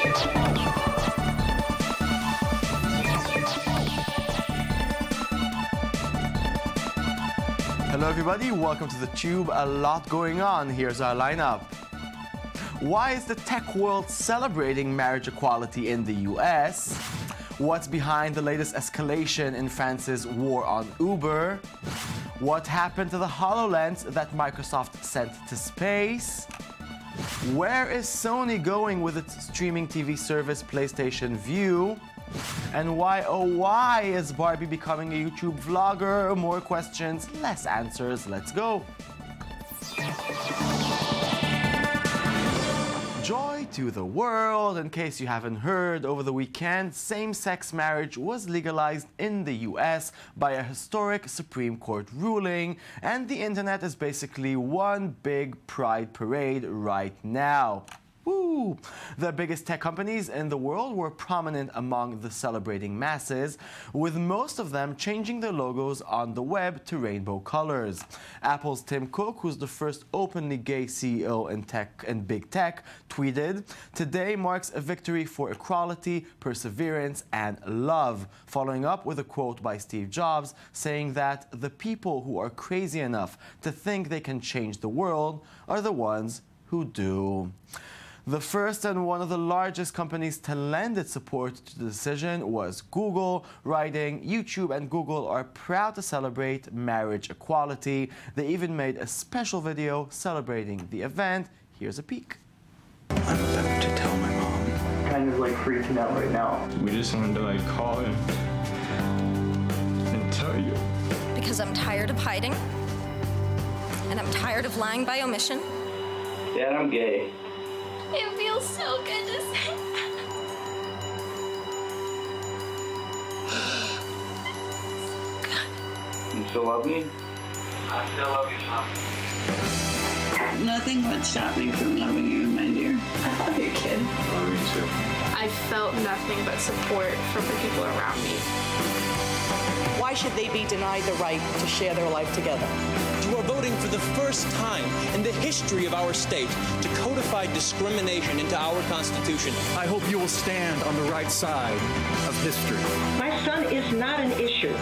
Hello everybody, welcome to the Tube. A lot going on. Here's our lineup. Why is the tech world celebrating marriage equality in the US? What's behind the latest escalation in France's war on Uber? What happened to the HoloLens that Microsoft sent to space? Where is Sony going with its streaming TV service PlayStation Vue? And why, oh why, is Barbie becoming a YouTube vlogger? More questions, less answers. Let's go. Joy to the world. In case you haven't heard, over the weekend, same-sex marriage was legalized in the US by a historic Supreme Court ruling, and the internet is basically one big pride parade right now. Woo! The biggest tech companies in the world were prominent among the celebrating masses, with most of them changing their logos on the web to rainbow colors. Apple's Tim Cook, who's the first openly gay CEO in tech and big tech, tweeted, "Today marks a victory for equality, perseverance, and love," following up with a quote by Steve Jobs saying that the people who are crazy enough to think they can change the world are the ones who do. The first and one of the largest companies to lend its support to the decision was Google, writing, "YouTube and Google are proud to celebrate marriage equality." They even made a special video celebrating the event. Here's a peek. I'm about to tell my mom. Kind of like freaking out right now. We just wanted to like call him and tell you. Because I'm tired of hiding, and I'm tired of lying by omission. Dad, I'm gay. It feels so good to say that. You still love me? I still love you, Mom. Nothing would stop me from loving you, my dear. I love you, kid. I love you too. I felt nothing but support from the people around me. Why should they be denied the right to share their life together? You are voting for the first time in the history of our state to codify discrimination into our Constitution. I hope you will stand on the right side of history. My son is not an issue.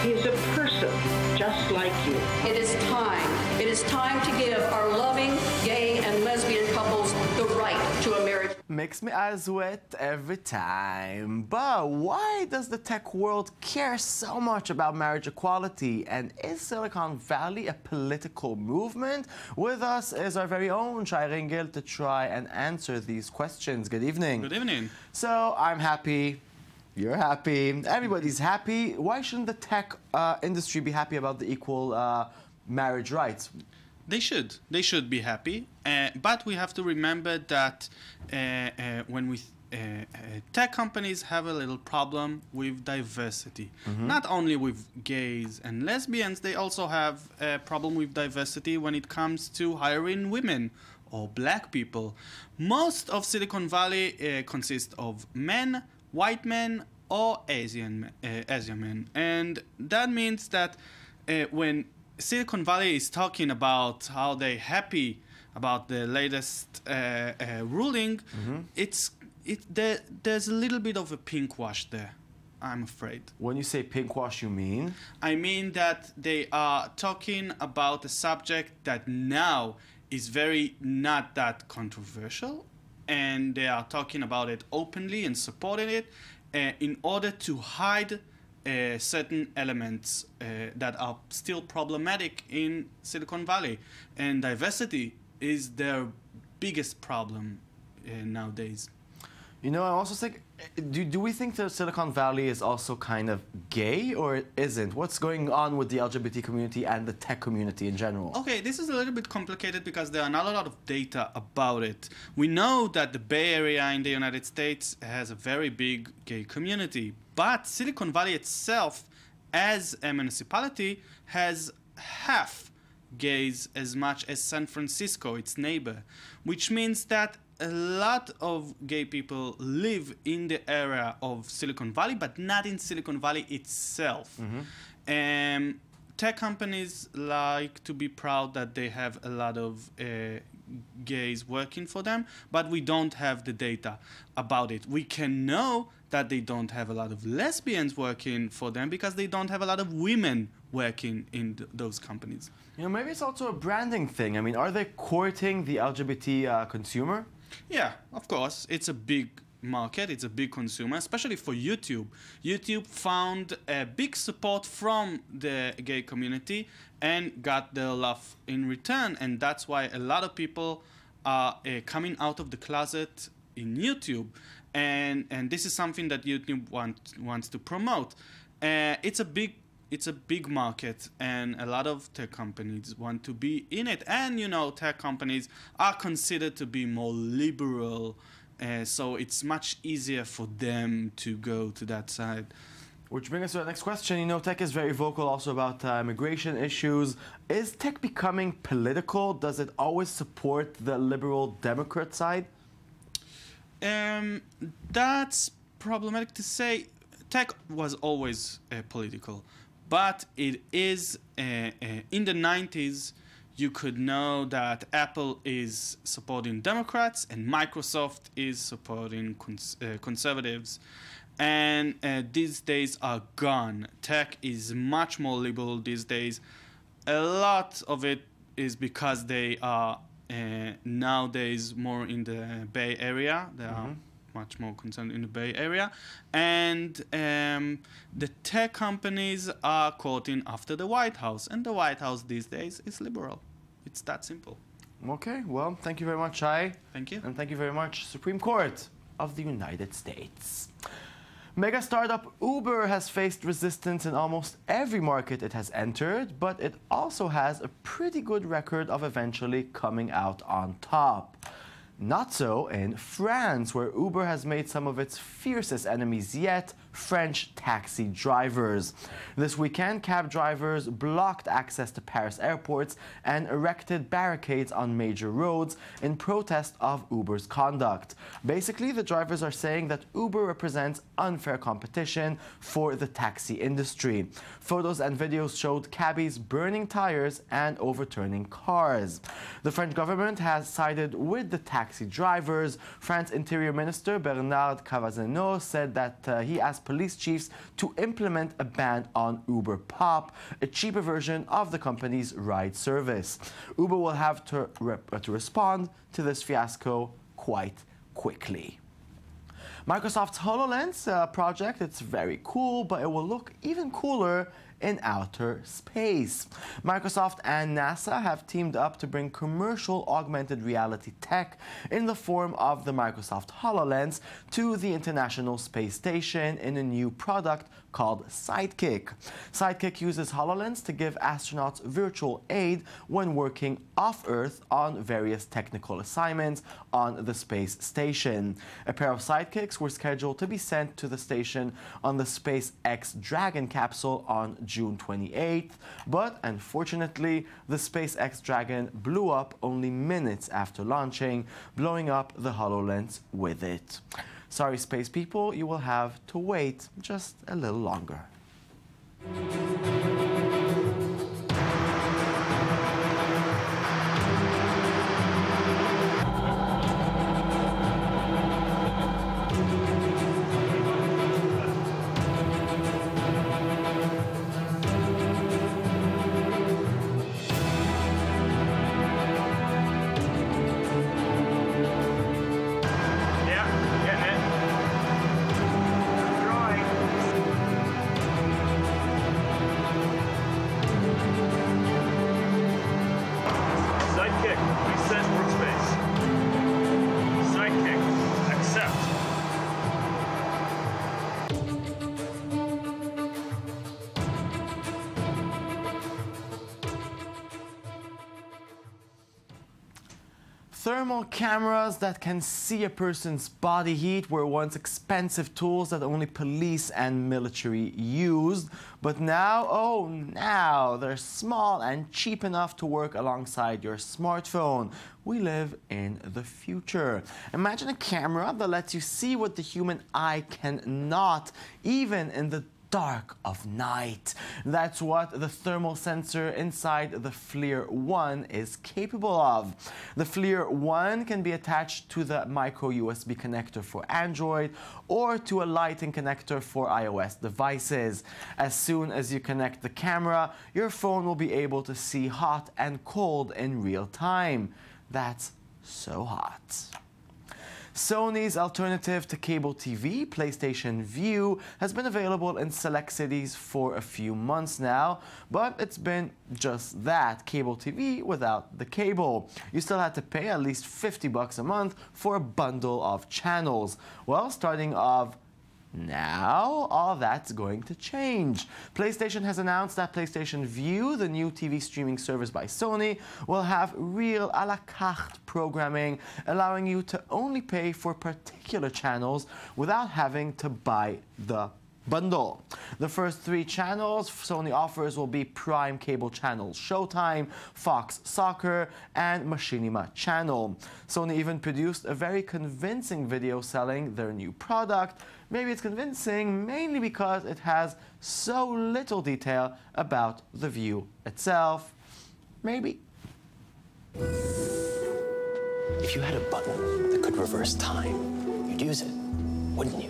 He is a person just like you. It is time. It is time to give our loving gay and lesbian couples the right to a marriage. Makes me eyes wet every time. But why does the tech world care so much about marriage equality? And is Silicon Valley a political movement? With us is our very own Shai Ringel to try and answer these questions. Good evening. Good evening. So I'm happy. You're happy. Everybody's happy. Why shouldn't the tech industry be happy about the equal marriage rights? They should. They should be happy. But we have to remember that when we tech companies have a little problem with diversity. Not only with gays and lesbians, they also have a problem with diversity when it comes to hiring women or black people. Most of Silicon Valley consists of men, white men, or Asian men. And that means that when Silicon Valley is talking about how they're happy about the latest ruling, there's a little bit of a pinkwash there, I'm afraid. When you say pinkwash, you mean? I mean that they are talking about a subject that now is very not that controversial, and they are talking about it openly and supporting it in order to hide certain elements that are still problematic in Silicon Valley. And diversity is their biggest problem nowadays. You know, I also think, do we think that Silicon Valley is also kind of gay, or it isn't? What's going on with the LGBT community and the tech community in general? Okay, this is a little bit complicated because there are not a lot of data about it. We know that the Bay Area in the United States has a very big gay community, but Silicon Valley itself, as a municipality, has half gays as much as San Francisco, its neighbor, which means that a lot of gay people live in the area of Silicon Valley, but not in Silicon Valley itself. Tech companies like to be proud that they have a lot of gays working for them, but we don't have the data about it. We can know that they don't have a lot of lesbians working for them because they don't have a lot of women working in those companies. You know, maybe it's also a branding thing. I mean, are they courting the LGBT consumer? Yeah, of course. It's a big market, it's a big consumer, especially for YouTube. YouTube found a big support from the gay community and got their love in return, and that's why a lot of people are coming out of the closet in YouTube, and this is something that YouTube wants to promote. It's a big market, and a lot of tech companies want to be in it, and you know, tech companies are considered to be more liberal, so it's much easier for them to go to that side. Which brings us to the next question. You know, tech is very vocal also about immigration issues. Is tech becoming political? Does it always support the liberal Democrat side? That's problematic to say. Tech was always political, but it is in the 90s. You could know that Apple is supporting Democrats and Microsoft is supporting conservatives. And these days are gone. Tech is much more liberal these days. A lot of it is because they are nowadays more in the Bay Area. They are much more concerned in the Bay Area. And the tech companies are courting after the White House. And the White House these days is liberal. It's that simple. Okay, well, thank you very much, Shai. Thank you. And thank you very much, Supreme Court of the United States. Mega startup Uber has faced resistance in almost every market it has entered, but it also has a pretty good record of eventually coming out on top. Not so in France, where Uber has made some of its fiercest enemies yet, French taxi drivers. This weekend, cab drivers blocked access to Paris airports and erected barricades on major roads in protest of Uber's conduct. Basically, the drivers are saying that Uber represents unfair competition for the taxi industry. Photos and videos showed cabbies burning tires and overturning cars. The French government has sided with the taxi drivers. France's Interior Minister Bernard Cazeneuve said that he asked police chiefs to implement a ban on Uber Pop, a cheaper version of the company's ride service. Uber will have to respond to this fiasco quite quickly. Microsoft's HoloLens project, it's very cool, but it will look even cooler in outer space. Microsoft and NASA have teamed up to bring commercial augmented reality tech in the form of the Microsoft HoloLens to the International Space Station in a new product called Sidekick. Sidekick uses HoloLens to give astronauts virtual aid when working off-Earth on various technical assignments on the space station. A pair of Sidekicks were scheduled to be sent to the station on the SpaceX Dragon capsule on June 28th, but unfortunately, the SpaceX Dragon blew up only minutes after launching, blowing up the HoloLens with it. Sorry, space people, you will have to wait just a little longer. Thermal cameras that can see a person's body heat were once expensive tools that only police and military used. But now, oh now, they're small and cheap enough to work alongside your smartphone. We live in the future. Imagine a camera that lets you see what the human eye cannot, even in the dark of night. That's what the thermal sensor inside the FLIR 1 is capable of. The FLIR 1 can be attached to the micro USB connector for Android or to a lighting connector for iOS devices. As soon as you connect the camera, your phone will be able to see hot and cold in real time. That's so hot. Sony's alternative to cable TV, PlayStation Vue, has been available in select cities for a few months now, but it's been just that, cable TV without the cable. You still had to pay at least $50 a month for a bundle of channels. Well, starting off now, all that's going to change. PlayStation has announced that PlayStation Vue, the new TV streaming service by Sony, will have real a la carte programming, allowing you to only pay for particular channels without having to buy the bundle. The first 3 channels Sony offers will be Prime Cable Channel Showtime, Fox Soccer, and Machinima Channel. Sony even produced a very convincing video selling their new product. Maybe it's convincing mainly because it has so little detail about the Vue itself. Maybe. If you had a button that could reverse time, you'd use it, wouldn't you?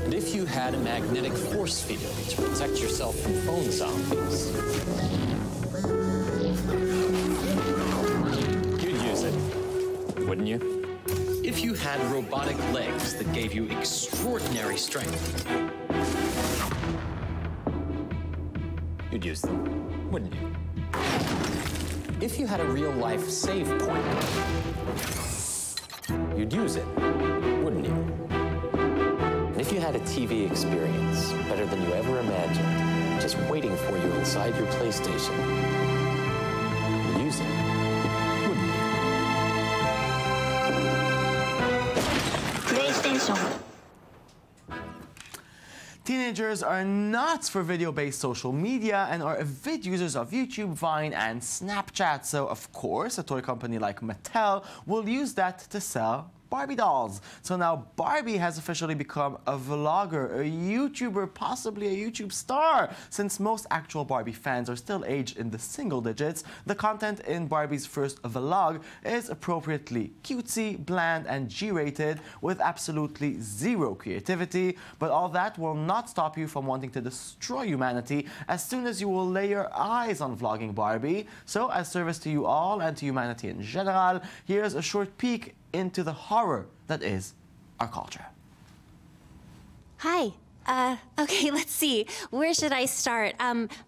And if you had a magnetic force field to protect yourself from phone zombies, you'd use it, wouldn't you? If you had robotic legs that gave you extraordinary strength, you'd use them, wouldn't you? If you had a real-life save point, you'd use it, wouldn't you? And if you had a TV experience better than you ever imagined, just waiting for you inside your PlayStation, you'd use it, wouldn't you? PlayStation. Teenagers are nuts for video-based social media and are avid users of YouTube, Vine, and Snapchat. So, of course, a toy company like Mattel will use that to sell Barbie dolls. So now Barbie has officially become a vlogger, a YouTuber, possibly a YouTube star. Since most actual Barbie fans are still aged in the single digits, the content in Barbie's first vlog is appropriately cutesy, bland, and G-rated with absolutely zero creativity. But all that will not stop you from wanting to destroy humanity as soon as you will lay your eyes on vlogging Barbie. So as service to you all and to humanity in general, here's a short peek into the horror that is our culture. Hi. Okay, let's see. Where should I start?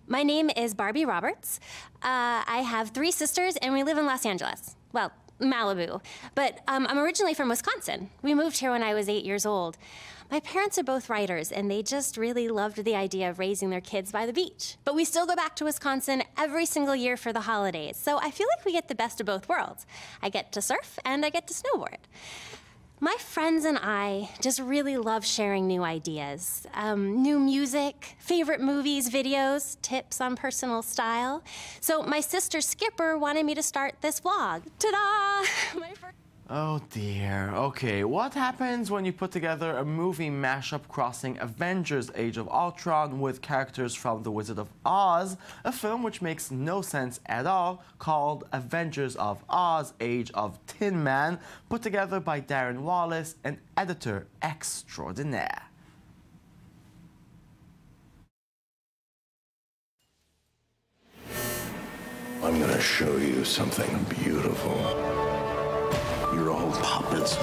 My name is Barbie Roberts. I have 3 sisters, and we live in Los Angeles. Well, Malibu. But I'm originally from Wisconsin. We moved here when I was 8 years old. My parents are both writers, and they just really loved the idea of raising their kids by the beach. But we still go back to Wisconsin every single year for the holidays, so I feel like we get the best of both worlds. I get to surf, and I get to snowboard. My friends and I just really love sharing new ideas, new music, favorite movies, videos, tips on personal style. So my sister Skipper wanted me to start this vlog. Ta-da! Oh dear. Okay, what happens when you put together a movie mashup crossing Avengers Age of Ultron with characters from The Wizard of Oz, a film which makes no sense at all, called Avengers of Oz Age of Tin Man, put together by Darren Wallace, an editor extraordinaire. I'm gonna show you something beautiful. You're all puppets,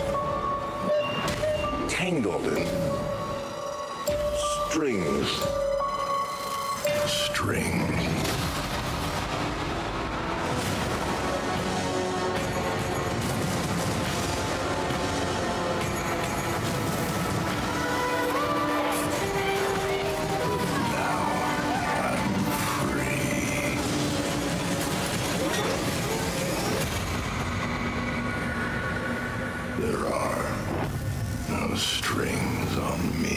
tangled in strings. There are no strings on me.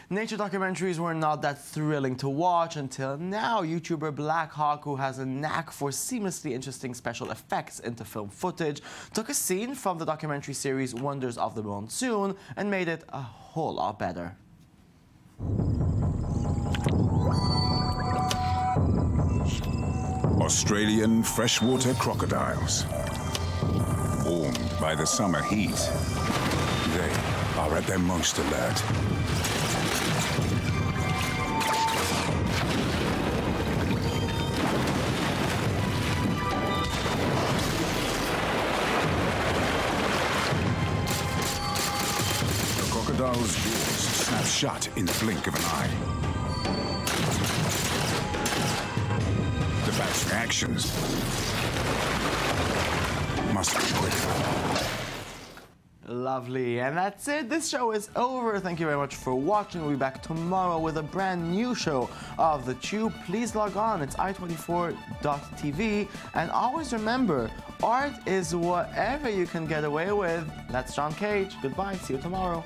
Nature documentaries were not that thrilling to watch until now. YouTuber Black Hawk, who has a knack for seamlessly interesting special effects into film footage, took a scene from the documentary series Wonders of the Monsoon and made it a whole lot better. Australian freshwater crocodiles. Warmed by the summer heat, they are at their most alert. The crocodile's jaws snap shut in the blink of an eye. The bat's reactions must be quick. Lovely, and that's it. This show is over. Thank you very much for watching. We'll be back tomorrow with a brand new show of The Tube. Please log on. It's i24.tv. And always remember, art is whatever you can get away with. That's John Cage. Goodbye. See you tomorrow.